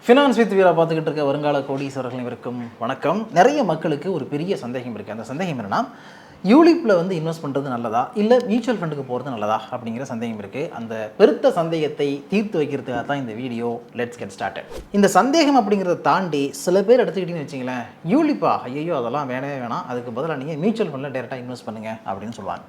Finance with வீரா பார்த்துக்கிட்டு இருக்க வருங்கால கோடீஸ்வரர்கள் இவருக்கும் வணக்கம். நிறைய மக்களுக்கு ஒரு பெரிய சந்தேகம் இருக்குது. அந்த சந்தேகம் என்னென்னா, யூலிப்பில் வந்து இன்வெஸ்ட் பண்ணுறது நல்லதா இல்லை மியூச்சுவல் ஃபண்டுக்கு போகிறது நல்லதா அப்படிங்கிற சந்தேகம் இருக்குது. அந்த பெருத்த சந்தேகத்தை தீர்த்து வைக்கிறதுக்காக தான் இந்த வீடியோ. Let's get started. இந்த சந்தேகம் அப்படிங்கிறத தாண்டி சில பேர் எடுத்துக்கிட்டீங்கன்னு வச்சிங்களேன், யூலிப்பா ஐயோ அதெல்லாம் வேணவே வேணாம், அதுக்கு பதிலாக நீங்கள் மியூச்சுவல் ஃபண்டில் டேரெக்டாக இன்வெஸ்ட் பண்ணுங்கள் அப்படின்னு சொல்லுவாங்க.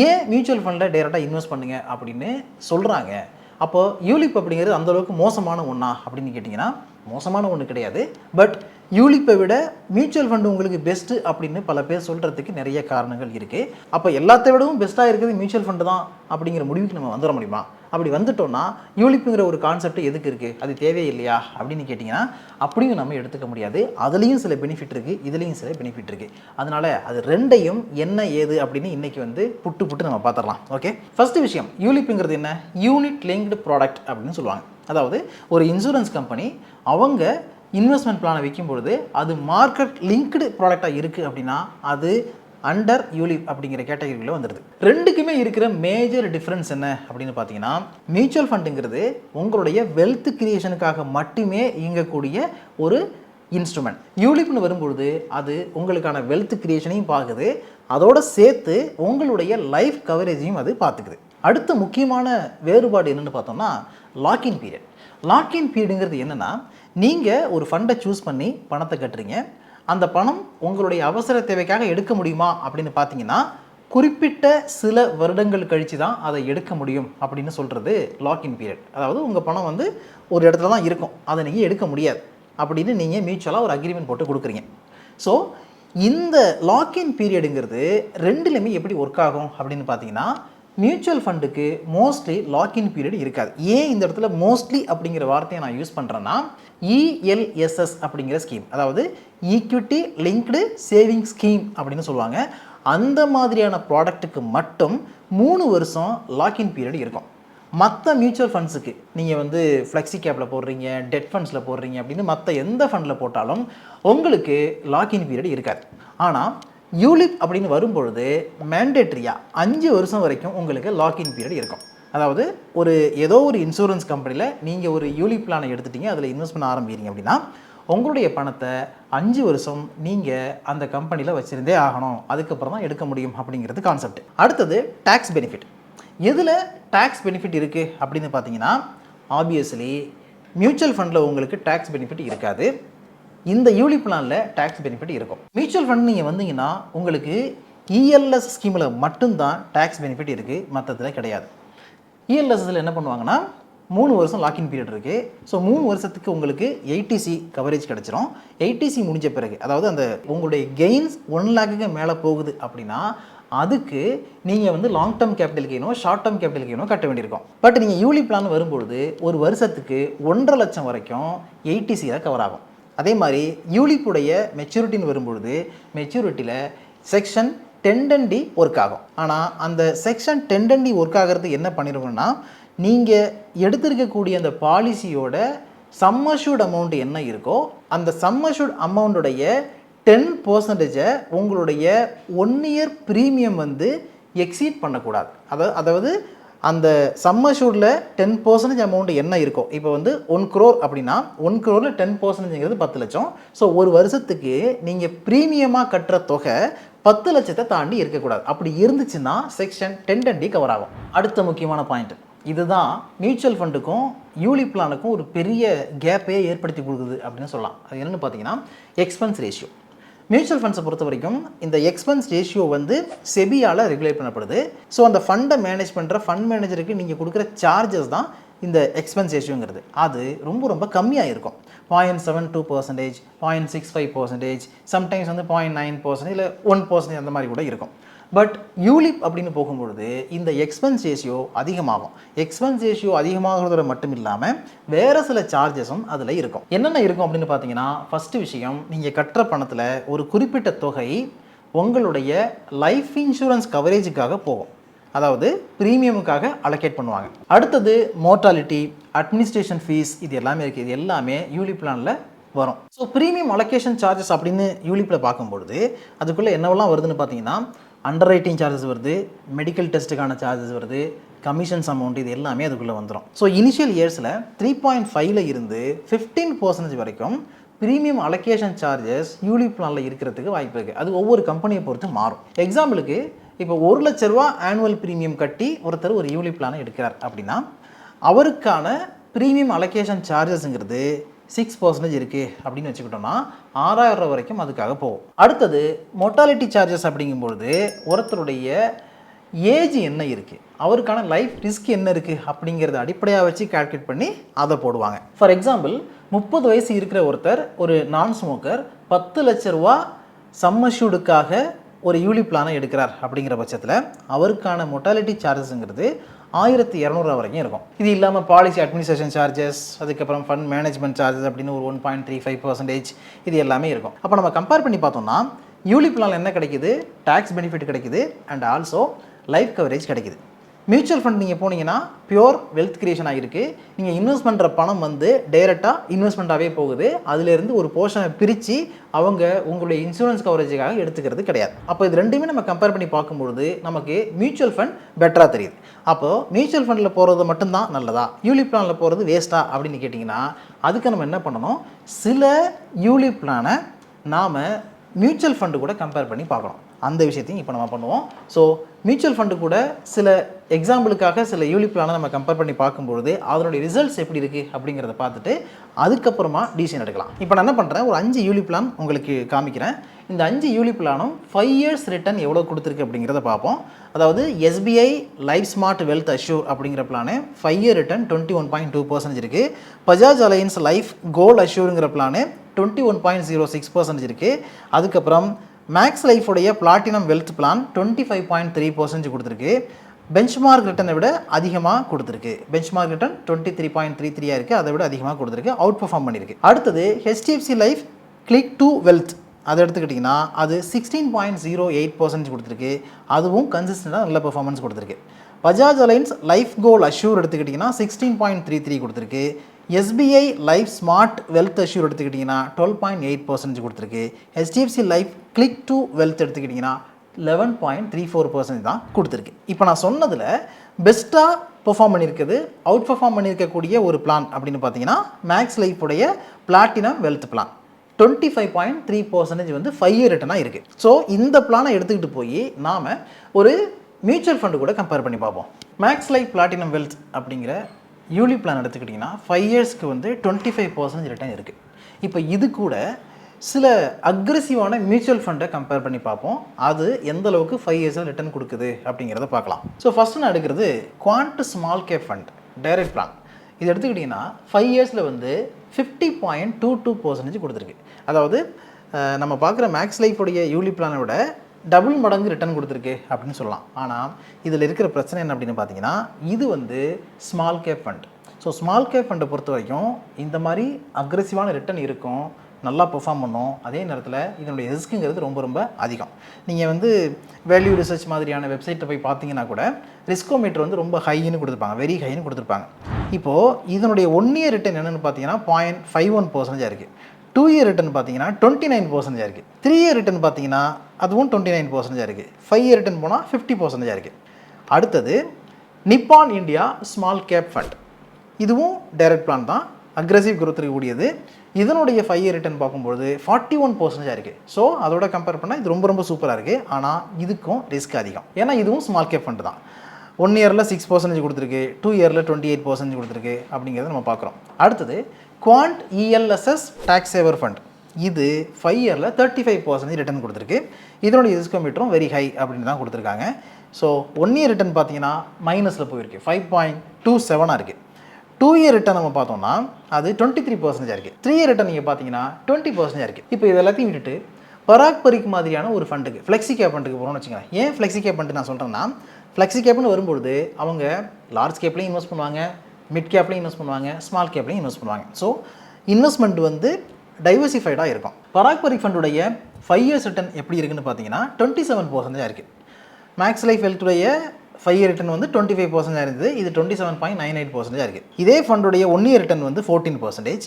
ஏன் மியூச்சுவல் ஃபண்டில் டேரெக்டாக இன்வெஸ்ட் பண்ணுங்கள் அப்படின்னு சொல்கிறாங்க? அப்போது யூலிப் அப்படிங்கிறது அந்தளவுக்கு மோசமான ஒன்றா அப்படின்னு கேட்டிங்கன்னா, மோசமான ஒன்று கிடையாது. பட் யூலிப்பை விட மியூச்சுவல் ஃபண்டு உங்களுக்கு பெஸ்ட்டு அப்படின்னு பல பேர் சொல்கிறதுக்கு நிறைய காரணங்கள் இருக்குது. அப்போ எல்லாத்தை விடவும் பெஸ்ட்டாக இருக்கிறது மியூச்சுவல் ஃபண்டு தான் அப்படிங்கிற முடிவுக்கு நம்ம வந்துட முடியுமா? அப்படி வந்துட்டோம்னா யூலிப்புங்கிற ஒரு கான்செப்ட் எதுக்கு இருக்குது, அது தேவையே இல்லையா அப்படின்னு கேட்டிங்கன்னா, அப்படியும் நம்ம எடுத்துக்க முடியாது. அதுலேயும் சில பெனிஃபிட் இருக்குது, இதுலேயும் சில பெனிஃபிட் இருக்குது. அதனால் அது ரெண்டையும் என்ன ஏது அப்படின்னு இன்றைக்கி வந்து புட்டு நம்ம பார்த்துடலாம். ஓகே, ஃபஸ்ட்டு விஷயம், யூலிப்புங்கிறது என்ன? யூனிட் லிங்க்டு ப்ராடக்ட் அப்படின்னு சொல்லுவாங்க. அதாவது ஒரு இன்சூரன்ஸ் கம்பெனி அவங்க இன்வெஸ்ட்மெண்ட் பிளானை விற்கும்பொழுது அது மார்க்கெட் லிங்க்டு ப்ராடக்டாக இருக்குது அப்படின்னா அது அண்டர் யூலிப் அப்படிங்கிற கேட்டகரியில் வந்துடுது. ரெண்டுக்குமே இருக்கிற மேஜர் டிஃப்ரென்ஸ் என்ன அப்படின்னு பார்த்தீங்கன்னா, மியூச்சுவல் ஃபண்டுங்கிறது உங்களுடைய வெல்த் கிரியேஷனுக்காக மட்டுமே இயங்கக்கூடிய ஒரு இன்ஸ்ட்ருமெண்ட். யூலிப்னு வரும்பொழுது அது உங்களுக்கான வெல்த் கிரியேஷனையும் பார்க்குது, அதோடு சேர்த்து உங்களுடைய லைஃப் கவரேஜையும் அது பார்த்துக்குது. அடுத்த முக்கியமான வேறுபாடு என்னென்னு பார்த்தோம்னா, லாக்இன் பீரியட். லாக்இன் பீரியடுங்கிறது என்னென்னா, நீங்கள் ஒரு ஃபண்டை சூஸ் பண்ணி பணத்தை கட்டுறீங்க. அந்த பணம் உங்களுடைய அவசர தேவைக்காக எடுக்க முடியுமா அப்படின்னு பார்த்தீங்கன்னா, குறிப்பிட்ட சில வருடங்கள் கழித்து தான் அதை எடுக்க முடியும் அப்படின்னு சொல்கிறது லாக்இன் பீரியட். அதாவது உங்கள் பணம் வந்து ஒரு இடத்துல தான் இருக்கும், அதை நீங்கள் எடுக்க முடியாது அப்படின்னு நீங்கள் மியூச்சுவலாக ஒரு அக்ரிமெண்ட் போட்டு கொடுக்குறீங்க. ஸோ இந்த லாக்இன் பீரியடுங்கிறது ரெண்டுலேயுமே எப்படி ஒர்க் ஆகும் அப்படின்னு பார்த்தீங்கன்னா, மியூச்சுவல் ஃபண்டுக்கு மோஸ்ட்லி லாக்இன் பீரியட் இருக்காது. ஏன் இந்த இடத்துல மோஸ்ட்லி அப்படிங்கிற வார்த்தையை நான் யூஸ் பண்ணுறேன்னா, இஎல்எஸ்எஸ் அப்படிங்கிற ஸ்கீம், அதாவது ஈக்விட்டி லிங்க்டு சேவிங் ஸ்கீம் அப்படின்னு சொல்லுவாங்க. அந்த மாதிரியான ப்ராடக்ட்டுக்கு மட்டும் 3 வருஷம் லாக்இன் பீரியட் இருக்கும். மற்ற மியூச்சுவல் ஃபண்ட்ஸுக்கு நீங்கள் வந்து ஃப்ளெக்ஸி கேப்பில் போடுறீங்க, டெட் ஃபண்ட்ஸில் போடுறீங்க அப்படின்னு மற்ற எந்த ஃபண்டில் போட்டாலும் உங்களுக்கு லாக்இன் பீரியட் இருக்காது. ஆனால் யூலிப் அப்படின்னு வரும்பொழுது மேண்டேட்ரியாக 5 வருஷம் வரைக்கும் உங்களுக்கு லாக்இன் பீரியட் இருக்கும். அதாவது ஏதோ ஒரு இன்சூரன்ஸ் கம்பெனியில் நீங்கள் ஒரு யூலிப் பிளானை எடுத்துட்டீங்க, அதில் இன்வெஸ்ட் பண்ண ஆரம்பிக்கிறீங்க அப்படின்னா உங்களுடைய பணத்தை 5 வருஷம் நீங்கள் அந்த கம்பெனியில் வச்சுருந்தே ஆகணும், அதுக்கப்புறம் தான் எடுக்க முடியும் அப்படிங்கிறது கான்செப்ட். அடுத்தது டேக்ஸ் பெனிஃபிட். எதில் டேக்ஸ் பெனிஃபிட் இருக்குது அப்படின்னு பார்த்தீங்கன்னா, ஆப்வியஸ்லி மியூச்சுவல் ஃபண்டில் உங்களுக்கு டேக்ஸ் பெனிஃபிட் இருக்காது. இந்த யூலிப் பிளானில் டேக்ஸ் பெனிஃபிட் இருக்கும். மியூச்சுவல் ஃபண்ட் நீங்கள் வந்தீங்கன்னா உங்களுக்கு இஎல்எஸ் ஸ்கீமில் மட்டும்தான் டேக்ஸ் பெனிஃபிட் இருக்குது, மற்றதில் கிடையாது. இஎல்எஸ்ஸில் என்ன பண்ணுவாங்கன்னா, 3 வருஷம் லாக்இன் பீரியட் இருக்குது. ஸோ 3 வருஷத்துக்கு உங்களுக்கு 80C கவரேஜ் கிடச்சிரும். 80C முடிஞ்ச பிறகு, அதாவது அந்த உங்களுடைய கெயின்ஸ் 1 லேக்குக்கு மேலே போகுது அப்படின்னா அதுக்கு நீங்கள் வந்து லாங் டேர்ம் கேபிட்டல் கெயினோ ஷார்ட் டேர்ம் கேபிட்டல் கெயினோ கட்ட வேண்டியிருக்கும். பட் நீங்கள் யூலிப் பிளான் வரும்பொழுது ஒரு வருஷத்துக்கு 1.5 லட்சம் வரைக்கும் 80Cயில் கவர் ஆகும். அதே மாதிரி யூலிப்புடைய மெச்சூரிட்டின்னு வரும்பொழுது மெச்சூரிட்டியில் செக்ஷன் 10D ஒர்க் ஆகும். ஆனால் அந்த செக்ஷன் 10D ஒர்க் ஆகிறது என்ன பண்ணிடுவோம்னா, நீங்கள் எடுத்திருக்கக்கூடிய அந்த பாலிசியோட சம்மஷூர்ட் அமௌண்ட் என்ன இருக்கோ அந்த சம்மஷூர்ட் அமௌண்ட்டுடைய 10% உங்களுடைய 1 இயர் ப்ரீமியம் வந்து எக்ஸீட் பண்ணக்கூடாது. அதாவது அந்த சம்மஷூரில் 10% அமௌண்ட் என்ன இருக்கோ, இப்போ வந்து 1 crore அப்படின்னா 1 crore 10%ங்கிறது 10 லட்சம். ஸோ ஒரு வருஷத்துக்கு நீங்கள் ப்ரீமியமாக கட்டுற தொகை 10 லட்சத்தை தாண்டி இருக்கக்கூடாது. அப்படி இருந்துச்சுன்னா செக்ஷன் 10D கவர் ஆகும். அடுத்த முக்கியமான பாயிண்ட் இதுதான், மியூச்சுவல் ஃபண்டுக்கும் யூலிப் பிளானுக்கும் ஒரு பெரிய கேப்பையே ஏற்படுத்தி கொடுக்குது அப்படின்னு சொல்லலாம். அது என்னென்னு பார்த்தீங்கன்னா, எக்ஸ்பென்ஸ் ரேஷியோ. மியூச்சுவல் ஃபண்ட்ஸை பொறுத்த வரைக்கும் இந்த எக்ஸ்பென்ஸ் ரேஷியோ வந்து செபியால் ரெகுலேட் பண்ணப்படுது. ஸோ அந்த ஃபண்டை மேனேஜ் பண்ணுற ஃபண்ட் மேனேஜருக்கு நீங்கள் கொடுக்குற சார்ஜஸ் தான் இந்த எக்ஸ்பென்ஸ் ரேஷியோங்கிறது. அது ரொம்ப கம்மியாக இருக்கும். 0.72%, 0.65%, சம்டைம்ஸ் வந்து 0.9% இல்லை 1% அந்த மாதிரி கூட இருக்கும். பட் யூலிப் அப்படின்னு போகும்பொழுது இந்த எக்ஸ்பென்ஸ் ரேஷியோ அதிகமாகும். எக்ஸ்பென்ஸ் ரேஷியோ அதிகமாகிறதோட மட்டும் இல்லாமல் வேறு சில சார்ஜஸும் அதில் இருக்கும். என்னென்ன இருக்கும் அப்படின்னு பார்த்தீங்கன்னா, ஃபஸ்ட்டு விஷயம், நீங்கள் கட்டுற பணத்தில் ஒரு குறிப்பிட்ட தொகை உங்களுடைய லைஃப் இன்சூரன்ஸ் கவரேஜுக்காக போகும், அதாவது ப்ரீமியமுக்காக அலோகேட் பண்ணுவாங்க. அடுத்தது மோர்டாலிட்டி, அட்மினிஸ்ட்ரேஷன் ஃபீஸ், இது எல்லாமே இருக்குது. இது எல்லாமே யூலிப் பிளானில் வரும். ஸோ ப்ரீமியம் அலோகேஷன் சார்ஜஸ் அப்படின்னு யூலிப்பில் பார்க்கும்பொழுது அதுக்குள்ளே என்னவெல்லாம் வருதுன்னு பார்த்தீங்கன்னா, அண்டர் ரைட்டிங் சார்ஜஸ் வருது, மெடிக்கல் டெஸ்ட்டுக்கான சார்ஜஸ் வருது, கமிஷன்ஸ் அமௌண்ட், இது எல்லாமே அதுக்குள்ளே வந்துடும். ஸோ இனிஷியல் இயர்ஸில் 3.5ல் இருந்து 15% வரைக்கும் ப்ரீமியம் அலோகேஷன் சார்ஜஸ் யூலிப் பிளானில் இருக்கிறதுக்கு வாய்ப்பு இருக்குது. அது ஒவ்வொரு கம்பெனியை பொறுத்து மாறும். எக்ஸாம்பிளுக்கு இப்போ 1 லட்ச ரூபா ஆனுவல் ப்ரீமியம் கட்டி ஒருத்தர் ஒரு யூலிப் பிளானை எடுக்கிறார் அப்படின்னா அவருக்கான ப்ரீமியம் அலோகேஷன் சார்ஜஸ்ங்கிறது 6% இருக்குது அப்படின்னு வச்சுக்கிட்டோம்னா 6000 ரூபா வரைக்கும் அதுக்காக போகும். அடுத்தது மொர்டாலிட்டி சார்ஜஸ் அப்படிங்கும்பொழுது ஒருத்தருடைய ஏஜ் என்ன இருக்குது, அவருக்கான லைஃப் ரிஸ்க் என்ன இருக்குது அப்படிங்கிறத அடிப்படையாக வச்சு கால்குலேட் பண்ணி அதை போடுவாங்க. ஃபார் எக்ஸாம்பிள் 30 வயசு இருக்கிற ஒருத்தர் ஒரு நான் ஸ்மோக்கர் 10 லட்ச ரூபா சம்மஷூடுக்காக ஒரு யூலிப் பிளானை எடுக்கிறார் அப்படிங்கிற பட்சத்தில் அவருக்கான மொர்டாலிட்டி சார்ஜஸ்ங்கிறது 1200 ரூபா வரைக்கும் இருக்கும். இது இல்லாமல் பாலிசி அட்மினிஸ்ட்ரேஷன் சார்ஜஸ், அதுக்கப்புறம் ஃபண்ட் மேனேஜ்மெண்ட் சார்ஜஸ் அப்படின்னு ஒரு 1.35% இது எல்லாமே இருக்கும். அப்போ நம்ம கம்பேர் பண்ணி பார்த்தோம்னா யூலிப் பிளான் என்ன கிடைக்குது, டேக்ஸ் பெனிஃபிட் கிடைக்குது அண்ட் ஆல்சோ லைஃப் கவரேஜ் கிடைக்குது. மியூச்சுவல் ஃபண்ட் நீங்கள் போனீங்கன்னா பியூர் வெல்த் கிரியேஷன் ஆகிருக்கு. நீங்கள் இன்வெஸ்ட் பண்ணுற பணம் வந்து டைரெக்டாக இன்வெஸ்ட்மெண்ட்டாகவே போகுது. அதிலேருந்து ஒரு போர்ஷனை பிரித்து அவங்க உங்களுடைய இன்சூரன்ஸ் கவரேஜுக்காக எடுத்துக்கிறது கிடையாது. அப்போ இது ரெண்டுமே நம்ம கம்பேர் பண்ணி பார்க்கும்பொழுது நமக்கு மியூச்சுவல் ஃபண்ட் பெட்டராக தெரியுது. அப்போது மியூச்சுவல் ஃபண்டில் போகிறது மட்டும்தான் நல்லதா, யூலிப் பிளானில் போகிறது வேஸ்ட்டா அப்படின்னு கேட்டிங்கன்னா அதுக்கு நம்ம என்ன பண்ணணும், சில யூலிப் பிளானை நாம் மியூச்சுவல் ஃபண்டு கூட கம்பேர் பண்ணி பார்க்கணும். அந்த விஷயத்தையும் இப்போ நம்ம பண்ணுவோம். ஸோ மியூச்சுவல் ஃபண்டு கூட சில எக்ஸாம்பிளுக்காக சில யூலிப் பிளானை நம்ம கம்பேர் பண்ணி பார்க்கும்பொழுது அதனுடைய ரிசல்ட்ஸ் எப்படி இருக்குது அப்படிங்கிறத பார்த்துட்டு அதுக்கப்புறமா டிசிஷன் எடுக்கலாம். இப்போ நான் என்ன பண்ணுறேன், ஒரு 5 யூலிப் பிளான் உங்களுக்கு காமிக்கிறேன். இந்த 5 யூலிப் பிளானும் 5 இயர்ஸ் ரிட்டர்ன் எவ்வளோ கொடுத்துருக்கு அப்படிங்கிறத பார்ப்போம். அதாவது SBI life smart wealth assure அப்படிங்கிற பிளானு 5 இயர் ரிட்டர்ன் 21.2% இருக்குது. பஜாஜ் அலையன்ஸ் லைஃப் கோல்ட் அஷ்யூருங்கிற பிளானு 21.06% இருக்குது. அதுக்கப்புறம் மேக்ஸ் லைஃபுடைய பிளாட்டினம் வெல்த் பிளான் 25.3% கொடுத்துருக்கு. பெஞ்ச்மார்க் ரிட்டனை விட அதிகமாக கொடுத்துருக்கு. பெஞ்ச்மார்க் ரிட்டன் 23.33 இருக்குது, அதை விட அதிகமாக கொடுத்துருக்கு, அவுட் பர்ஃபார்ம் பண்ணியிருக்கு. அடுத்தது HDFC life click to wealth அதை எடுத்துக்கிட்டிங்கன்னா அது 16.08% கொடுத்துருக்கு. அதுவும் கன்சிஸ்டண்டாக நல்ல பெர்ஃபார்மன்ஸ் கொடுத்துருக்கு. பஜாஜ் அலைன்ஸ் லைஃப் கோல் அஷ்யூர் எடுத்துக்கிட்டிங்கன்னா 16.33 கொடுத்துருக்கு. SBI life smart wealth assure எடுத்துக்கிட்டிங்கன்னா 12.8% கொடுத்துருக்கு. HDFC life click to wealth எடுத்துக்கிட்டிங்கன்னா 11.34% தான் கொடுத்துருக்கு. இப்போ நான் சொன்னதில் பெஸ்ட்டாக பெர்ஃபார்ம் பண்ணியிருக்குது, அவுட் பர்ஃபார்ம் பண்ணியிருக்கக்கூடிய ஒரு பிளான் அப்படின்னு பார்த்தீங்கன்னா மேக்ஸ் லைஃபுடைய பிளாட்டினம் வெல்த் பிளான் 25.3% வந்து 5 இயர் ரிட்டனாக இருக்குது. ஸோ இந்த பிளானை எடுத்துக்கிட்டு போய் நாம் ஒரு மியூச்சுவல் ஃபண்டு கூட கம்பேர் பண்ணி பார்ப்போம். மேக்ஸ் லைஃப் பிளாட்டினம் வெல்த் அப்படிங்கிற யூலிப் பிளான் எடுத்துக்கிட்டிங்கன்னா 5 இயர்ஸ்க்கு வந்து 25% ரிட்டர்ன் இருக்குது. இப்போ இது கூட சில அக்ரெசிவான மியூச்சுவல் ஃபண்டை கம்பேர் பண்ணி பார்ப்போம். அது எந்த அளவுக்கு 5 இயர்ஸில் ரிட்டர்ன் கொடுக்குது அப்படிங்கிறத பார்க்கலாம். ஸோ ஃபஸ்ட்டு நான் எடுக்கிறது quant small cap fund direct plan. இது எடுத்துக்கிட்டிங்கன்னா 5 இயர்ஸில் வந்து 50.22% கொடுத்துருக்கு. அதாவது நம்ம பார்க்குற மேக்ஸ் லைஃபுடைய யூலிப் பிளானை விட டபுள் மடங்கு ரிட்டர்ன் கொடுத்துருக்கு அப்படின்னு சொல்லலாம். ஆனால் இதில் இருக்கிற பிரச்சனை என்ன அப்படின்னு பார்த்தீங்கன்னா இது வந்து small cap fund. So small cap ஃபண்டை பொறுத்த வரைக்கும் இந்த மாதிரி அக்ரெசிவான ரிட்டர்ன் இருக்கும், நல்லா பெர்ஃபார்ம் பண்ணும். அதே நேரத்தில் இதனுடைய ரிஸ்க்குங்கிறது ரொம்ப ரொம்ப அதிகம். நீங்கள் வந்து வேல்யூ ரிசர்ச் மாதிரியான வெப்சைட்டை போய் பார்த்தீங்கன்னா கூட ரிஸ்கோமீட்டர் வந்து ரொம்ப ஹைன்னு கொடுத்துருப்பாங்க, வெரி ஹைன்னு கொடுத்துருப்பாங்க. இப்போது இதனுடைய 1 இயர் ரிட்டர்ன் என்னென்னு பார்த்தீங்கன்னா 0.51% இருக்குது. 2 இயர் ரிட்டர்ன் பார்த்தீங்கன்னா 29% இருக்குது. 3 இயர் ரிட்டர்ன் பார்த்தீங்கன்னா அதுவும் 29% இருக்குது. 5 இயர் ரிட்டர்ன் போனால் 50% இருக்குது. அடுத்தது நிப்பான் இந்தியா ஸ்மால் கேப் ஃபண்ட். இதுவும் டைரக்ட் பிளான் தான், அக்ரெசிவ் குரோத் இருக்கக்கூடியது. இதனுடைய 5 இயர் ரிட்டர்ன் பார்க்கும்போது 41% இருக்குது. ஸோ அதோட கம்பேர் பண்ணால் இது ரொம்ப ரொம்ப சூப்பராக இருக்குது. ஆனால் இதுக்கும் ரிஸ்க் அதிகம், ஏன்னா இதுவும் ஸ்மால் கேப் ஃபண்ட் தான். 1 இயரில் 6% கொடுத்துருக்கு, 2 இயரில் 28% கொடுத்துருக்கு அப்படிங்கிறத நம்ம பார்க்குறோம். அடுத்தது quant ELSS tax saver fund. இது 5 இயரில் 35% ரிட்டர்ன் கொடுத்துருக்கு. இதனுடைய ரிஸ்கோமீட்டரும் வெரி ஹை அப்படின்னு தான் கொடுத்துருக்காங்க. ஸோ 1 இயர் ரிட்டர்ன் பார்த்தீங்கன்னா மைனஸில் போயிருக்கு, 5.27 இருக்குது. 2 இயர் ரிட்டர்ன் நம்ம பார்த்தோம்னா அது 23% இருக்குது. 3 இயர் ரிட்டர்ன் நீங்கள் பார்த்தீங்கன்னா 20% இருக்குது. இப்போ இது எல்லாத்தையும் விட்டுட்டு பராக் பரிக் மாதிரியான ஒரு ஃபண்டுக்கு, ஃப்ளெக்ஸி கேப் ஃபண்டுக்கு போகிறோம்னு வச்சுக்கோங்க. ஏன் ஃப்ளெக்ஸி கேப் ஃபண்டு நான் சொல்கிறேன்னா, ஃப்ளெக்ஸி கேப்னு வரும்பொழுது அவங்க லார்ஜ் கேப்லையும் இன்வெஸ்ட் பண்ணுவாங்க, மிட் கேப்லையும் இன்வெஸ்ட் பண்ணுவாங்க, ஸ்மால் கேப்லையும் இன்வெஸ்ட் பண்ணுவாங்க. ஸோ இன்வெஸ்ட்மெண்ட் வந்து டைவர்சிஃபைடாக இருக்கும். பராக் பரிக் ஃபண்டுடைய 5 இயர்ஸ் ரிட்டர்ன் எப்படி இருக்குன்னு பார்த்தீங்கன்னா 27% இருக்குது. மேக்ஸ் லைஃப் ஹெல்த்துடைய 5 இயர் ரிட்டர்ன் வந்து 25% இருந்தது, இது 27.98% இருக்குது. இதே ஃபண்டுடைய 1 இயர் ரிட்டர்ன் வந்து 14%.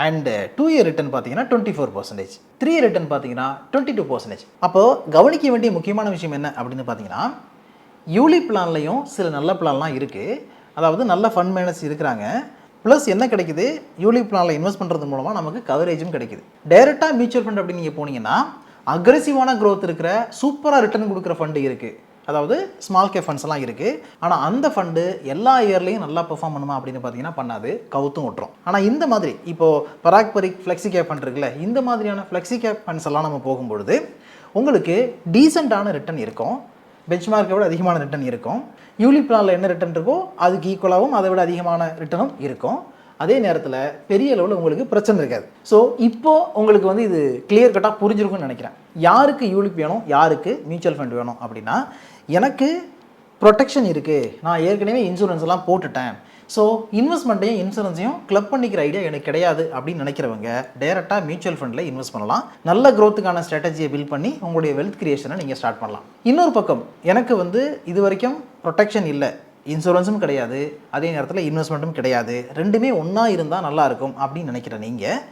அண்ட் 2 இயர் ரிட்டர்ன் பார்த்தீங்கன்னா 24%, 3 இயர் ரிட்டர்ன் பார்த்தீங்கன்னா 22%. அப்போது கவனிக்க வேண்டிய முக்கியமான விஷயம் என்ன அப்படின்னு பார்த்தீங்கன்னா, யூலிப் பிளான்லையும் சில நல்ல பிளான்லாம் இருக்குது. அதாவது நல்ல ஃபண்ட் மேனேஜர்ஸ் இருக்கிறாங்க. ப்ளஸ் என்ன கிடைக்குது, யூலிப் பிளானில் இன்வெஸ்ட் பண்ணுறது மூலமாக நமக்கு கவரேஜும் கிடைக்குது. டைரெக்டாக மியூச்சுவல் ஃபண்ட் அப்படின்னு நீங்கள் போனீங்கன்னா அக்ரெசிவான க்ரோத் இருக்கிற சூப்பராக ரிட்டர்ன் கொடுக்குற ஃபண்டு இருக்குது. அதாவது ஸ்மால் கேப் ஃபண்ட்ஸ்லாம் இருக்குது. ஆனால் அந்த ஃபண்டு எல்லா இயர்லையும் நல்லா பெர்ஃபார்ம் பண்ணுமா அப்படின்னு பார்த்தீங்கன்னா பண்ணாது, கவுத்தும் விட்டுரும். ஆனால் இந்த மாதிரி இப்போது பராக்பரிக் ஃப்ளெக்ஸி கேப் ஃபண்ட் இருக்குல்ல, இந்த மாதிரியான ஃப்ளெக்ஸி கேப் ஃபண்ட்ஸ் எல்லாம் நம்ம போகும்பொழுது உங்களுக்கு டீசெண்டான ரிட்டர்ன் இருக்கும், பெஞ்ச்மார்க்கை விட அதிகமான ரிட்டர்ன் இருக்கும். யூலிப் பிளானில் என்ன ரிட்டர்ன் இருக்கோ அதுக்கு ஈக்குவலாகவும் அதை விட அதிகமான ரிட்டர்னும் இருக்கும். அதே நேரத்தில் பெரிய அளவில் உங்களுக்கு பிரச்சனை இருக்காது. ஸோ இப்போது உங்களுக்கு வந்து இது கிளியர் கட்டாக புரிஞ்சிருக்கும்னு நினைக்கிறேன். யாருக்கு யூலிப் வேணும், யாருக்கு மியூச்சுவல் ஃபண்ட் வேணும் அப்படின்னா, எனக்கு ப்ரொடெக்ஷன் இருக்குது, நான் ஏற்கனவே இன்சூரன்ஸ் எல்லாம் போட்டுட்டேன், ஸோ இன்வெஸ்ட்மெண்ட்டையும் இன்சூரன்ஸையும் கிளப் பண்ணிக்கிற ஐடியா எனக்கு கிடையாது அப்படின்னு நினைக்கிறவங்க டைரெக்டாக மியூச்சுவல் ஃபண்டில் இன்வெஸ்ட் பண்ணலாம். நல்ல க்ரோத்துக்கான ஸ்ட்ராட்டஜியை பில்ட் பண்ணி உங்களுடைய வெல்த் கிரியேஷனை நீங்கள் ஸ்டார்ட் பண்ணலாம். இன்னொரு பக்கம் எனக்கு வந்து இது வரைக்கும் ப்ரொடெக்ஷன் இல்லை, இன்சூரன்ஸும் கிடையாது, அதே நேரத்தில் இன்வெஸ்ட்மெண்ட்டும் கிடையாது, ரெண்டுமே ஒன்றா இருந்தால் நல்லாயிருக்கும் அப்படின்னு நினைக்கிற நீங்கள்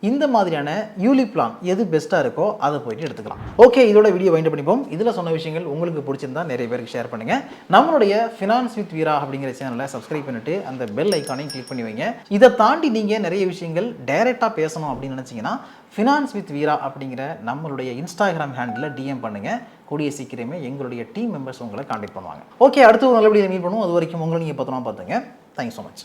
இந்த மாதிரியான யூலிப் பிளான் எது பெஸ்ட்டாக இருக்கோ அதை போய்ட்டு எடுத்துக்கலாம். ஓகே, இதோட வீடியோ வைண்ட் பண்ணிப்போம். இதில் சொன்ன விஷயங்கள் உங்களுக்கு பிடிச்சிருந்தா நிறைய பேருக்கு ஷேர் பண்ணுங்கள். நம்மளுடைய ஃபினான்ஸ் வித் வீரா அப்படிங்கிற சேனலை சப்ஸ்கிரைப் பண்ணிட்டு அந்த பெல் ஐக்கானையும் கிளிக் பண்ணி வைங்க. இதை தாண்டி நீங்கள் நிறைய விஷயங்கள் டைரெக்டாக பேசணும் அப்படின்னு நினச்சிங்கன்னா ஃபினான்ஸ் வித் வீரா அப்படிங்கிற நம்மளுடைய இன்ஸ்டாகிராம் ஹேண்டில் டிஎம் பண்ணுங்கள். கூடிய சீக்கிரமே எங்களுடைய டீம் மெம்பர்ஸ் உங்களை கான்டாக்ட் பண்ணுவாங்க. ஓகே, அடுத்து ஒரு நல்லபடியாக மீட் பண்ணுவோம். அது வரைக்கும் உங்களை நீங்கள் பத்திரமா பார்த்துங்க. Thank you so much.